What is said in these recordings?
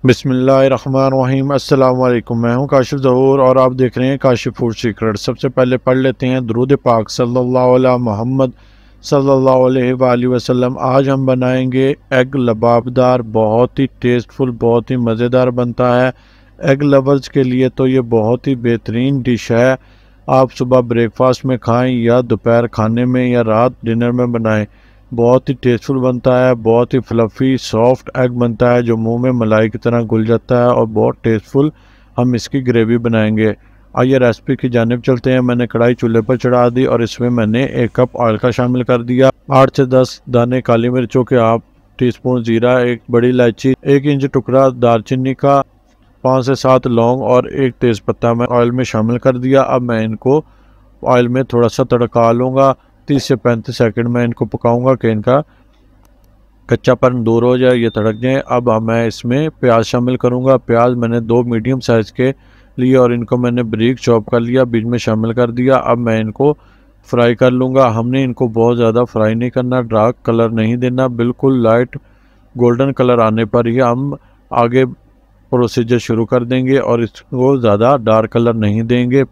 बिस्मिल्लाहिर्रहमानिर्रहीम। अस्सलाम वालेकुम। मैं हूं काशिफ ज़हूर और आप देख रहे हैं काशिफ फूड सीक्रेट। सबसे पहले पढ़ लेते हैं दुरूद पाक सल्लल्लाहु अला मोहम्मद सल्लल्लाहु अलैहि वसल्लम। आज हम बनाएंगे एग लबाबदार, बहुत ही टेस्टफुल, बहुत ही मज़ेदार बनता है। एग लवर्स के लिए तो ये बहुत ही बेहतरीन डिश है। आप सुबह ब्रेकफास्ट में खाएं या दोपहर खाने में या रात डिनर में बनाएं। बहुत ही टेस्टफुल बनता है, बहुत ही फ्लफ़ी सॉफ्ट एग बनता है जो मुंह में मलाई की तरह घुल जाता है और बहुत टेस्टफुल हम इसकी ग्रेवी बनाएंगे। आइए रेसिपी की जानिब चलते हैं। मैंने कढ़ाई चूल्हे पर चढ़ा दी और इसमें मैंने 1 कप ऑयल का शामिल कर दिया। 8 से 10 दाने काली मिर्चों के, हाफ टी-स्पून ज़ीरा, 1 बड़ी इलायची, 1 इंच टुकड़ा दालचीनी का, 5 से 7 लौंग और 1 तेज़पत्ता मैं ऑयल में शामिल कर दिया। अब मैं इनको ऑयल में थोड़ा सा तड़का लूँगा। 30 से 35 सेकंड में इनको पकाऊंगा कि इनका कच्चापन दूर हो जाए, ये तड़क जाए। अब मैं इसमें प्याज शामिल करूंगा। प्याज मैंने 2 मीडियम साइज़ के लिए और इनको मैंने बारीक चॉप कर लिया, बीच में शामिल कर दिया। अब मैं इनको फ्राई कर लूँगा। हमने इनको बहुत ज़्यादा फ्राई नहीं करना, डार्क कलर नहीं देना, बिल्कुल लाइट गोल्डन कलर आने पर ही हम आगे प्रोसीजर शुरू कर देंगे और इसको ज़्यादा डार्क कलर नहीं देंगे।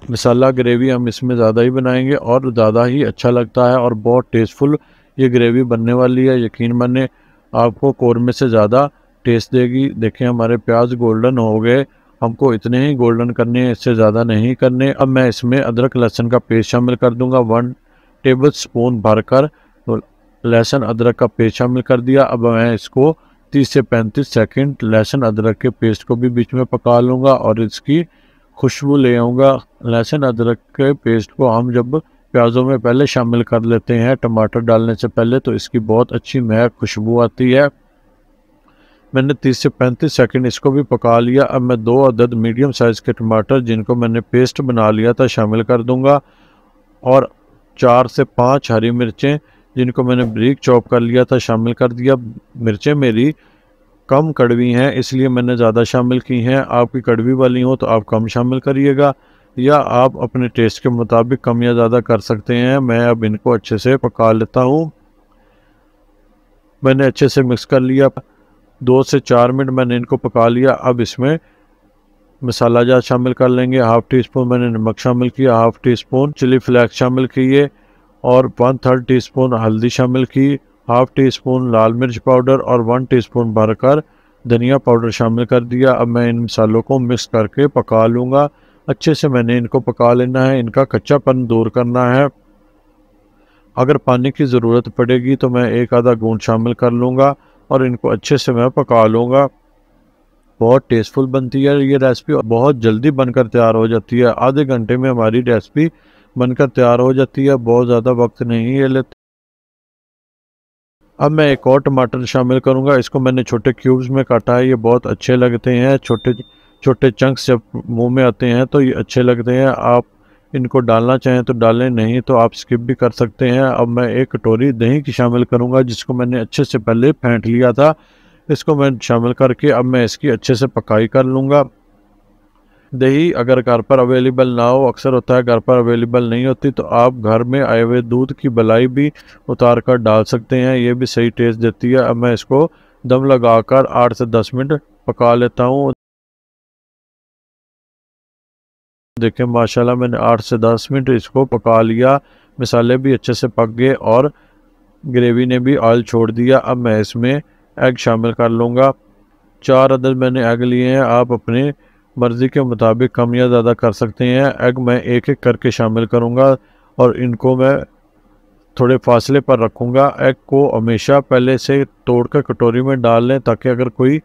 मसाला ग्रेवी हम इसमें ज़्यादा ही बनाएंगे और ज़्यादा ही अच्छा लगता है और बहुत टेस्टफुल ये ग्रेवी बनने वाली है। यकीन माने आपको कौरमे से ज़्यादा टेस्ट देगी। देखें हमारे प्याज गोल्डन हो गए, हमको इतने ही गोल्डन करने हैं, इससे ज़्यादा नहीं करने। अब मैं इसमें अदरक लहसुन का पेस्ट शामिल कर दूंगा। 1 टेबल स्पून भरकर लहसुन अदरक का पेस्ट शामिल कर दिया। अब मैं इसको 30 से 35 सेकंड लहसुन अदरक के पेस्ट को भी बीच में पका लूँगा और इसकी खुशबू ले आऊँगा। लहसुन अदरक के पेस्ट को हम जब प्याज़ों में पहले शामिल कर लेते हैं टमाटर डालने से पहले, तो इसकी बहुत अच्छी महक खुशबू आती है। मैंने 30 से 35 सेकंड इसको भी पका लिया। अब मैं 2 अदद मीडियम साइज़ के टमाटर जिनको मैंने पेस्ट बना लिया था शामिल कर दूंगा और 4 से 5 हरी मिर्चें जिनको मैंने बारीक चॉप कर लिया था शामिल कर दिया। मिर्चें मेरी कम कड़वी हैं इसलिए मैंने ज़्यादा शामिल की हैं। आपकी कड़वी वाली हो तो आप कम शामिल करिएगा या आप अपने टेस्ट के मुताबिक कम या ज़्यादा कर सकते हैं। मैं अब इनको अच्छे से पका लेता हूँ। मैंने अच्छे से मिक्स कर लिया। 2 से 4 मिनट मैंने इनको पका लिया। अब इसमें मसाला जात शामिल कर लेंगे। हाफ़ टी स्पून मैंने नमक शामिल किया, half teaspoon chilli flakes शामिल किए और 1/3 टीस्पून हल्दी शामिल की, हाफ़ टी स्पून लाल मिर्च पाउडर और 1 टीस्पून भरकर धनिया पाउडर शामिल कर दिया। अब मैं इन मसालों को मिक्स करके पका लूँगा। अच्छे से मैंने इनको पका लेना है, इनका कच्चापन दूर करना है। अगर पानी की ज़रूरत पड़ेगी तो मैं 1 आधा घूंट शामिल कर लूँगा और इनको अच्छे से मैं पका लूँगा। बहुत टेस्टफुल बनती है ये रेसिपी और बहुत जल्दी बनकर तैयार हो जाती है। आधे घंटे में हमारी रेसिपी बनकर तैयार हो जाती है, बहुत ज़्यादा वक्त नहीं ये लेती। अब मैं एक और टमाटर शामिल करूंगा। इसको मैंने छोटे क्यूब्स में काटा है, ये बहुत अच्छे लगते हैं। छोटे छोटे चंक्स जब मुंह में आते हैं तो ये अच्छे लगते हैं। आप इनको डालना चाहें तो डालें, नहीं तो आप स्किप भी कर सकते हैं। अब मैं 1 कटोरी दही की शामिल करूंगा जिसको मैंने अच्छे से पहले फेंट लिया था। इसको मैं शामिल करके अब मैं इसकी अच्छे से पकाई कर लूँगा। दही अगर घर पर अवेलेबल ना हो, अक्सर होता है घर पर अवेलेबल नहीं होती, तो आप घर में आए हुए दूध की मलाई भी उतार कर डाल सकते हैं, ये भी सही टेस्ट देती है। अब मैं इसको दम लगाकर 8 से 10 मिनट पका लेता हूँ। देखें माशाल्लाह मैंने 8 से 10 मिनट इसको पका लिया। मसाले भी अच्छे से पक गए और ग्रेवी ने भी ऑयल छोड़ दिया। अब मैं इसमें एग शामिल कर लूँगा। 4 अदद मैंने एग लिए हैं, आप अपने मर्ज़ी के मुताबिक कम या ज़्यादा कर सकते हैं। एग मैं एक एक करके शामिल करूँगा और इनको मैं थोड़े फासले पर रखूँगा। एग को हमेशा पहले से तोड़कर कटोरी में डाल लें ताकि अगर कोई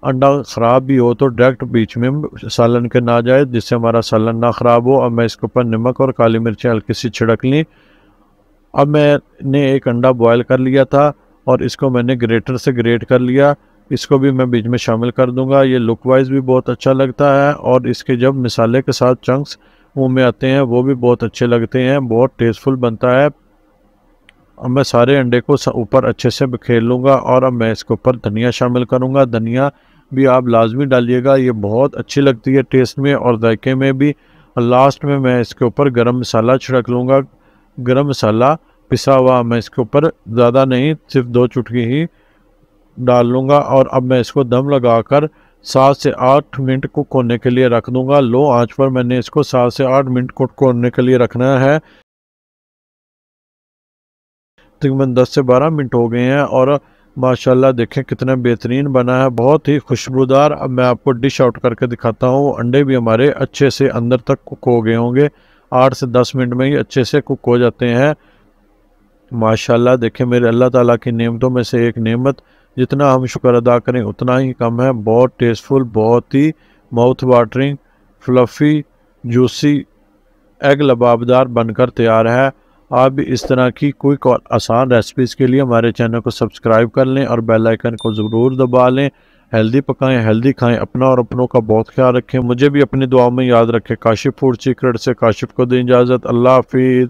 अंडा ख़राब भी हो तो डायरेक्ट बीच में सालन के ना जाए, जिससे हमारा सालन ना ख़राब हो। अब मैं इसके ऊपर नमक और काली मिर्चें हल्की सी छिड़क ली। अब मैंने एक अंडा बॉयल कर लिया था और इसको मैंने ग्रेटर से ग्रेट कर लिया। इसको भी मैं बीच में शामिल कर दूंगा। ये लुक वाइज भी बहुत अच्छा लगता है और इसके जब मसाले के साथ चंक्स मुंह में आते हैं वो भी बहुत अच्छे लगते हैं, बहुत टेस्टफुल बनता है। अब मैं सारे अंडे को ऊपर अच्छे से बिखेर लूँगा और अब मैं इसके ऊपर धनिया शामिल करूँगा। धनिया भी आप लाजमी डालिएगा, ये बहुत अच्छी लगती है टेस्ट में और जायके में भी। और लास्ट में मैं इसके ऊपर गरम मसाला छिड़क लूँगा। गरम मसाला पिसा हुआ मैं इसके ऊपर, ज़्यादा नहीं, सिर्फ 2 चुटकी ही डाल लूँगा और अब मैं इसको दम लगाकर 7 से 8 मिनट कुक होने के लिए रख दूँगा। लो आंच पर मैंने इसको 7 से 8 मिनट कुक होने के लिए रखना है। तकरीबन 10 से 12 मिनट हो गए हैं और माशाल्लाह देखें कितना बेहतरीन बना है, बहुत ही खुशबूदार। अब मैं आपको डिश आउट करके दिखाता हूँ। अंडे भी हमारे अच्छे से अंदर तक कुक हो गए होंगे, 8 से 10 मिनट में ही अच्छे से कुक हो जाते हैं। माशाल्लाह देखें मेरे अल्लाह ताला की नेमतों में से एक नेमत, जितना हम शुक्र अदा करें उतना ही कम है। बहुत टेस्टफुल, बहुत ही mouth watering, fluffy, juicy egg लबाबदार बनकर तैयार है। आप भी इस तरह की क्विक और आसान रेसिपीज़ के लिए हमारे चैनल को सब्सक्राइब कर लें और बेल आइकन को ज़रूर दबा लें। हेल्दी पकाएं, हेल्दी खाएं, अपना और अपनों का बहुत ख्याल रखें। मुझे भी अपनी दुआओं में याद रखें। काशिफ फूड सीक्रेट से काशिफ को दें इजाज़त। अल्लाह हाफिज़।